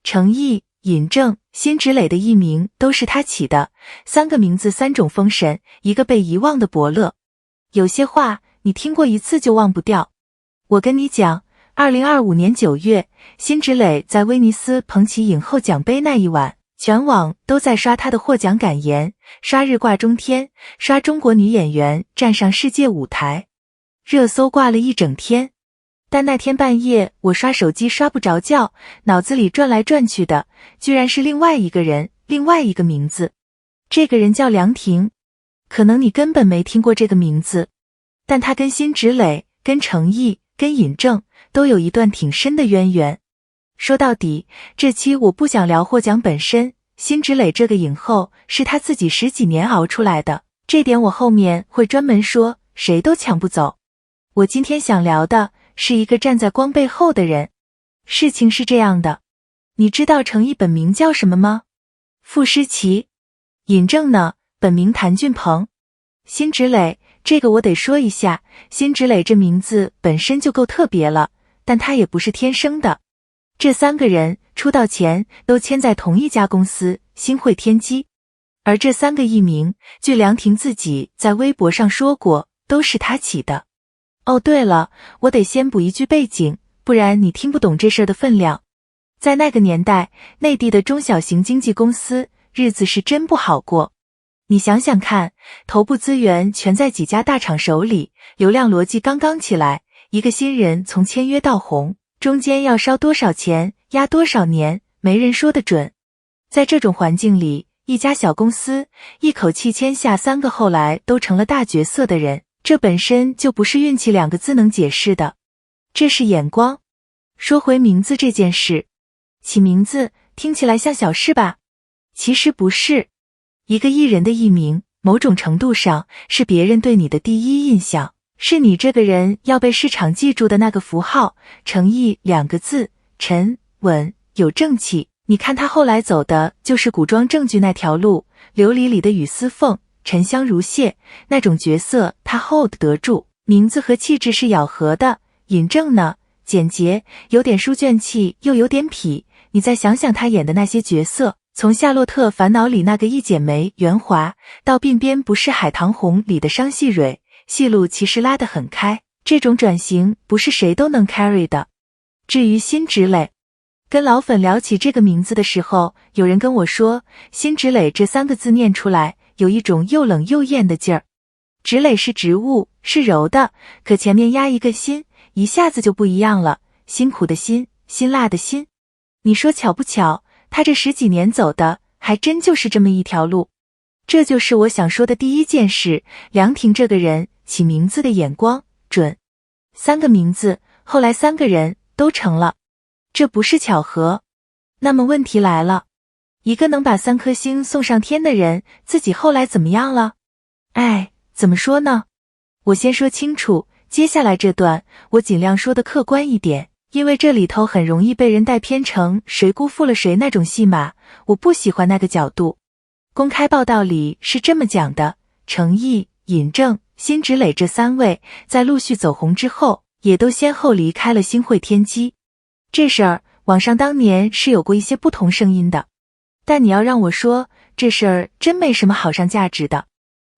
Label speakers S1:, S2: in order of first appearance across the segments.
S1: 程毅、尹正、辛芷蕾的艺名都是他起的，3个名字3种封神，一个被遗忘的伯乐。有些话你听过一次就忘不掉。我跟你讲，2025年9月，辛芷蕾在威尼斯捧起影后奖杯那一晚，全网都在刷她的获奖感言，刷日挂中天，刷中国女演员站上世界舞台，热搜挂了一整天。但那天半夜我刷手机刷不着觉，脑子里转来转去的居然是另外一个人，另外一个名字。这个人叫梁婷，可能你根本没听过这个名字，但他跟辛芷蕾、跟程毅、跟尹正都有一段挺深的渊源。说到底，这期我不想聊获奖本身，辛芷蕾这个影后是她自己10几年熬出来的，这点我后面会专门说，谁都抢不走。我今天想聊的是一个站在光背后的人。事情是这样的，你知道程毅本名叫什么吗？傅诗琪。尹正呢，本名谭俊鹏。辛芷蕾，这个我得说一下，辛芷蕾这名字本身就够特别了，但她也不是天生的。这3个人出道前都签在同一家公司新汇天机，而这3个艺名，据梁婷自己在微博上说过，都是她起的。哦，对了，我得先补一句背景，不然你听不懂这事儿的分量。在那个年代，内地的中小型经纪公司日子是真不好过。你想想看，头部资源全在几家大厂手里，流量逻辑刚刚起来，一个新人从签约到红，中间要烧多少钱，压多少年，没人说得准。在这种环境里，一家小公司一口气签下3个后来都成了大角色的人，这本身就不是运气2个字能解释的，这是眼光。说回名字这件事，起名字听起来像小事吧？其实不是。一个艺人的艺名，某种程度上是别人对你的第一印象，是你这个人要被市场记住的那个符号。程毅2个字，沉稳有正气，你看他后来走的就是古装正剧那条路，琉璃里的雨丝凤，沉香如屑，那种角色他 hold 得住，名字和气质是咬合的。尹正呢，简洁，有点书卷气又有点痞，你再想想他演的那些角色，从夏洛特烦恼里那个一剪梅袁华，到鬓边不是海棠红里的商细蕊，戏路其实拉得很开，这种转型不是谁都能 carry 的。至于辛芷蕾，跟老粉聊起这个名字的时候，有人跟我说，辛芷蕾这3个字念出来有一种又冷又艳的劲儿。芷蕾是植物，是柔的，可前面压一个辛，一下子就不一样了，辛苦的辛，辛辣的辛。你说巧不巧，他这10几年走的还真就是这么一条路。这就是我想说的第一件事，梁婷这个人起名字的眼光准。3个名字，后来3个人都成了，这不是巧合。那么问题来了，一个能把3颗星送上天的人，自己后来怎么样了？怎么说呢？我先说清楚，接下来这段我尽量说的客观一点，因为这里头很容易被人带偏成谁辜负了谁那种戏码，我不喜欢那个角度。公开报道里是这么讲的，程毅、尹正、辛芷蕾这3位在陆续走红之后，也都先后离开了新汇天机。这事儿网上当年是有过一些不同声音的，但你要让我说，这事儿真没什么好上价值的。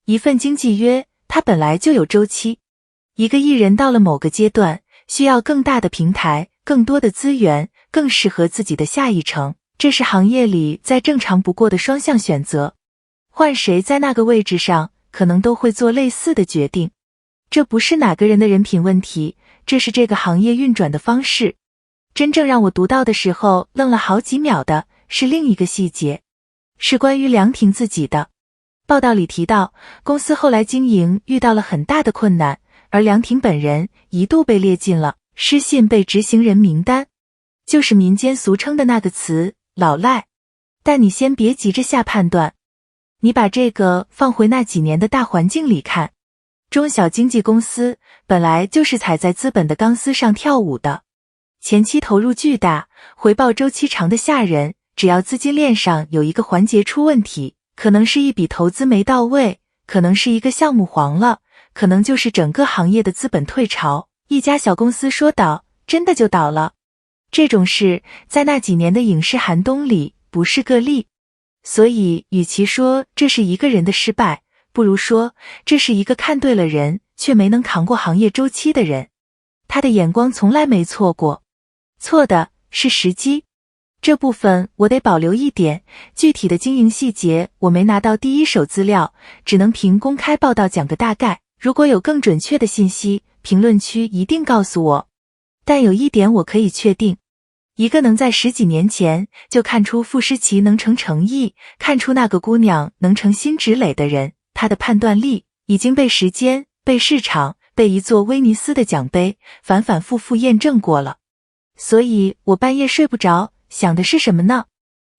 S1: 一份经纪约，它本来就有周期。一个艺人到了某个阶段，需要更大的平台，更多的资源，更适合自己的下一程，这是行业里再正常不过的双向选择。换谁在那个位置上，可能都会做类似的决定。这不是哪个人的人品问题，这是这个行业运转的方式。真正让我读到的时候愣了好几秒的是另一个细节，是关于梁婷自己的。报道里提到，公司后来经营遇到了很大的困难，而梁婷本人一度被列进了失信被执行人名单，就是民间俗称的那个词老赖。但你先别急着下判断，你把这个放回那几年的大环境里看，中小经纪公司本来就是踩在资本的钢丝上跳舞的，前期投入巨大，回报周期长的吓人，只要资金链上有一个环节出问题，可能是一笔投资没到位，可能是一个项目黄了，可能就是整个行业的资本退潮，一家小公司说倒，真的就倒了。这种事在那几年的影视寒冬里不是个例。所以与其说这是一个人的失败，不如说这是一个看对了人却没能扛过行业周期的人。他的眼光从来没错过，错的是时机。这部分我得保留一点，具体的经营细节我没拿到第一手资料，只能凭公开报道讲个大概。如果有更准确的信息，评论区一定告诉我。但有一点我可以确定，一个能在10几年前就看出傅诗琪能成程毅，看出那个姑娘能成辛芷蕾的人，他的判断力已经被时间、被市场、被一座威尼斯的奖杯反反复复验证过了。所以我半夜睡不着，想的是什么呢？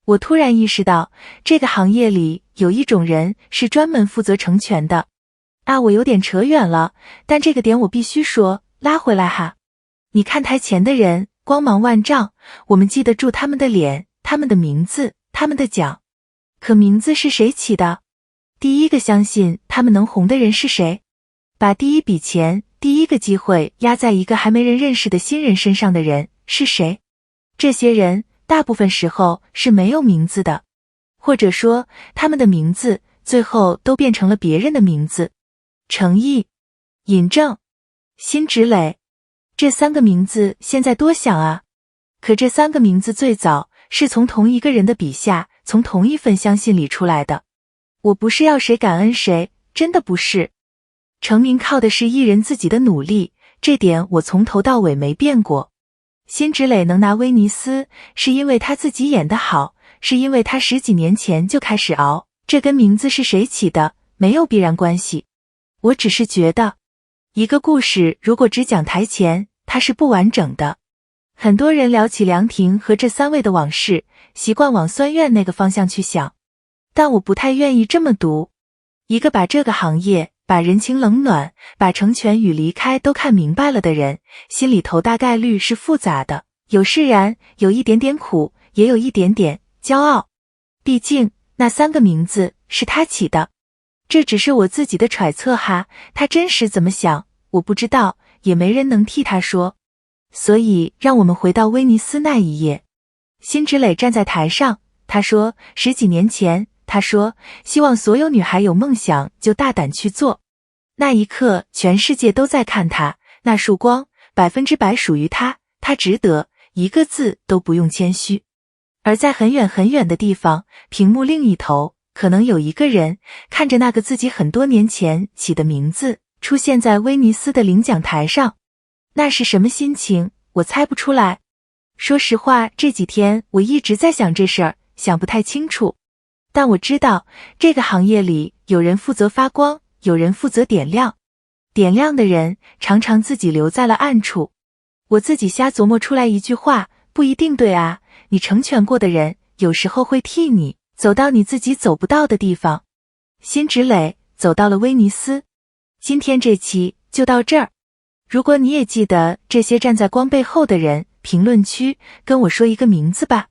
S1: 我突然意识到，这个行业里有一种人是专门负责成全的。我有点扯远了，但这个点我必须说，拉回来哈。你看台前的人光芒万丈，我们记得住他们的脸，他们的名字，他们的奖。可名字是谁起的？第一个相信他们能红的人是谁？把第一笔钱、第一个机会压在一个还没人认识的新人身上的人是谁？这些人大部分时候是没有名字的，或者说他们的名字最后都变成了别人的名字。程毅、尹正、辛芷蕾，这3个名字现在多响啊！可这3个名字最早是从同一个人的笔下，从同一份相信里出来的。我不是要谁感恩谁，真的不是。成名靠的是艺人自己的努力，这点我从头到尾没变过。辛芷蕾能拿威尼斯，是因为她自己演得好，是因为她10几年前就开始熬，这跟名字是谁起的没有必然关系。我只是觉得，一个故事如果只讲台前，它是不完整的。很多人聊起梁婷和这3位的往事，习惯往酸院那个方向去想，但我不太愿意这么读。一个把这个行业、把人情冷暖、把成全与离开都看明白了的人，心里头大概率是复杂的，有释然，有一点点苦，也有一点点骄傲。毕竟那3个名字是他起的，这只是我自己的揣测哈，他真实怎么想我不知道，也没人能替他说。所以让我们回到威尼斯那一夜，辛芷蕾站在台上，她说10几年前，她说希望所有女孩有梦想就大胆去做。那一刻全世界都在看她，那束光100%属于她，她值得，一个字都不用谦虚。而在很远很远的地方，屏幕另一头，可能有一个人看着那个自己很多年前起的名字出现在威尼斯的领奖台上，那是什么心情，我猜不出来。说实话，这几天我一直在想这事儿，想不太清楚。但我知道，这个行业里有人负责发光，有人负责点亮。点亮的人常常自己留在了暗处。我自己瞎琢磨出来一句话，不一定对啊，你成全过的人，有时候会替你走到你自己走不到的地方。辛芷蕾走到了威尼斯。今天这期就到这儿。如果你也记得这些站在光背后的人，评论区跟我说一个名字吧。